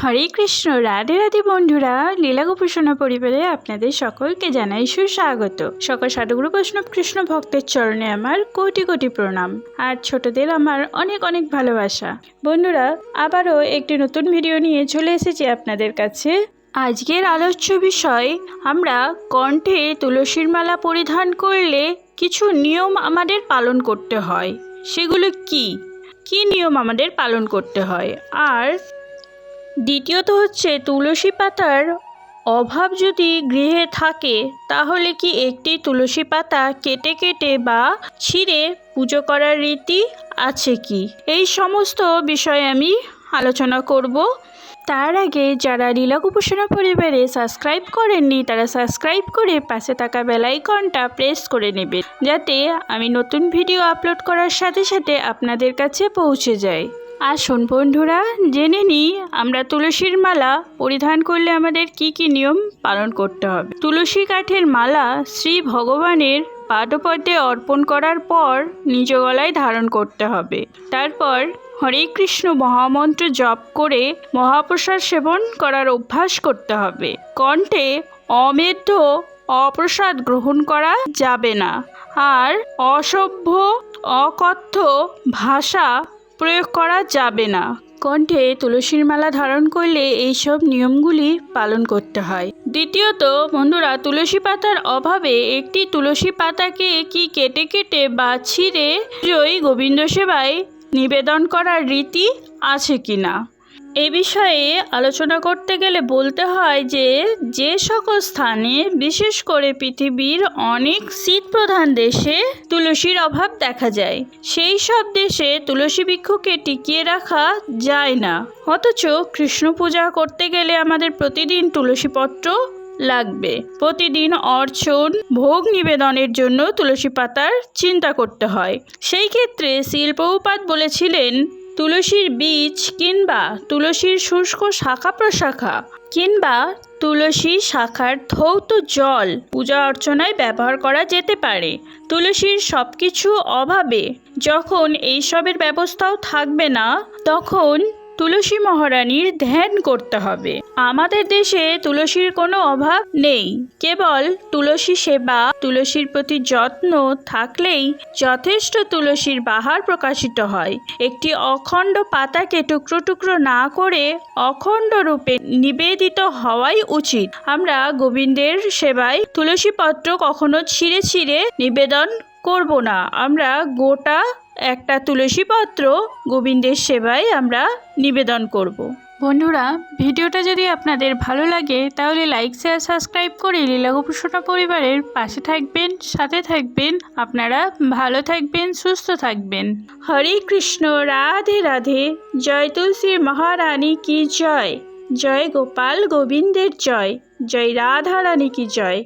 হরে কৃষ্ণ। রাধে রাধে বন্ধুরা, লীলা গোপোষণা পরিবারে আপনাদের সকলকে জানাই সুস্বাগত। সকল সাধুগুরু বৈষ্ণব কৃষ্ণ ভক্তের চরণে আমার কোটি কোটি প্রণাম, আর ছোটদের আমার অনেক অনেক ভালোবাসা। বন্ধুরা, আবারও একটি নতুন ভিডিও নিয়ে চলে এসেছি আপনাদের কাছে। আজকের আলোচ্য বিষয়, আমরা কণ্ঠে তুলসীর মালা পরিধান করলে কিছু নিয়ম আমাদের পালন করতে হয়। সেগুলো কি কি নিয়ম আমাদের পালন করতে হয়, আর দ্বিতীয়ত হচ্ছে তুলসী পাতার অভাব যদি গৃহে থাকে তাহলে কি একটি তুলসী পাতা কেটে কেটে বা ছিঁড়ে পুজো করার রীতি আছে কি, এই সমস্ত বিষয়ে আমি আলোচনা করব। তার আগে যারা লীলা গোপোষণা পরিবারে সাবস্ক্রাইব করেননি তারা সাবস্ক্রাইব করে পাশে থাকা বেল আইকনটা প্রেস করে নেবেন, যাতে আমি নতুন ভিডিও আপলোড করার সাথে সাথে আপনাদের কাছে পৌঁছে যায়। আসুন বন্ধুরা, জেনে নিই আমরা তুলসীর মালা পরিধান করলে আমাদের কি কি নিয়ম পালন করতে হবে। তুলসী কাঠের মালা শ্রী ভগবানের পাদপদ্মে অর্পণ করার পর নিজ গলায় ধারণ করতে হবে। তারপর হরে কৃষ্ণ মহামন্ত্র জপ করে মহাপ্রসাদ সেবন করার অভ্যাস করতে হবে। কণ্ঠে অমেধ্য অপ্রসাদ গ্রহণ করা যাবে না, আর অসভ্য অকথ্য ভাষা প্রয়োগ করা যাবে না। কণ্ঠে তুলসীর মালা ধারণ করলে এইসব নিয়মগুলি পালন করতে হয়। দ্বিতীয়ত বন্ধুরা, তুলসী পাতার অভাবে একটি তুলসী পাতাকে কি কেটে কেটে বা ছিঁড়ে জয় গোবিন্দ সেবায় নিবেদন করার রীতি আছে কিনা, এ বিষয়ে আলোচনা করতে গেলে বলতে হয় যে সকল স্থানে, বিশেষ করে পৃথিবীর অনেক শীতপ্রধান দেশে তুলসীর অভাব দেখা যায়, সেই সব দেশে তুলসী বৃক্ষকে টিকিয়ে রাখা যায় না। অথচ কৃষ্ণ পূজা করতে গেলে আমাদের প্রতিদিন তুলসীপত্র লাগবে। প্রতিদিন অর্চন ভোগ নিবেদনের জন্য তুলসী পাতার চিন্তা করতে হয়। সেই ক্ষেত্রে শ্রীল প্রভুপাদ বলেছিলেন, তুলসীর বীজ কিংবা তুলসীর শুষ্ক শাখা প্রশাখা কিংবা তুলসী শাখার ধৌত জল পূজা অর্চনায় ব্যবহার করা যেতে পারে। তুলসীর সব কিছু অভাবে যখন এইসবের ব্যবস্থাও থাকবে না, তখন তুলসী মহারানীর ধ্যান করতে হবে। আমাদের দেশে তুলসীর কোনো অভাব নেই, কেবল তুলসী সেবা, তুলসীর প্রতি যত্ন থাকলেই যথেষ্ট তুলসীর বাহার প্রকাশিত হয়। একটি অখণ্ড পাতাকে টুকরো টুকরো না করে অখণ্ড রূপে নিবেদিত হওয়াই উচিত। আমরা গোবিন্দের সেবায় তুলসী পত্র কখনো ছিঁড়ে ছিঁড়ে নিবেদন করব না। আমরা গোটা একটা তুলসী পত্র গোবিন্দের সেবায় আমরা নিবেদন করব। বন্ধুরা, ভিডিওটা যদি আপনাদের ভালো লাগে তাহলে লাইক শেয়ার সাবস্ক্রাইব করে লীলা গোপোষণা পরিবারের পাশে থাকবেন, সাথে থাকবেন। আপনারা ভালো থাকবেন, সুস্থ থাকবেন। হরে কৃষ্ণ। রাধে রাধে। জয় তুলসী মহারানী কি জয়। জয় গোপাল গোবিন্দের জয়। জয় রাধা রানী কি জয়।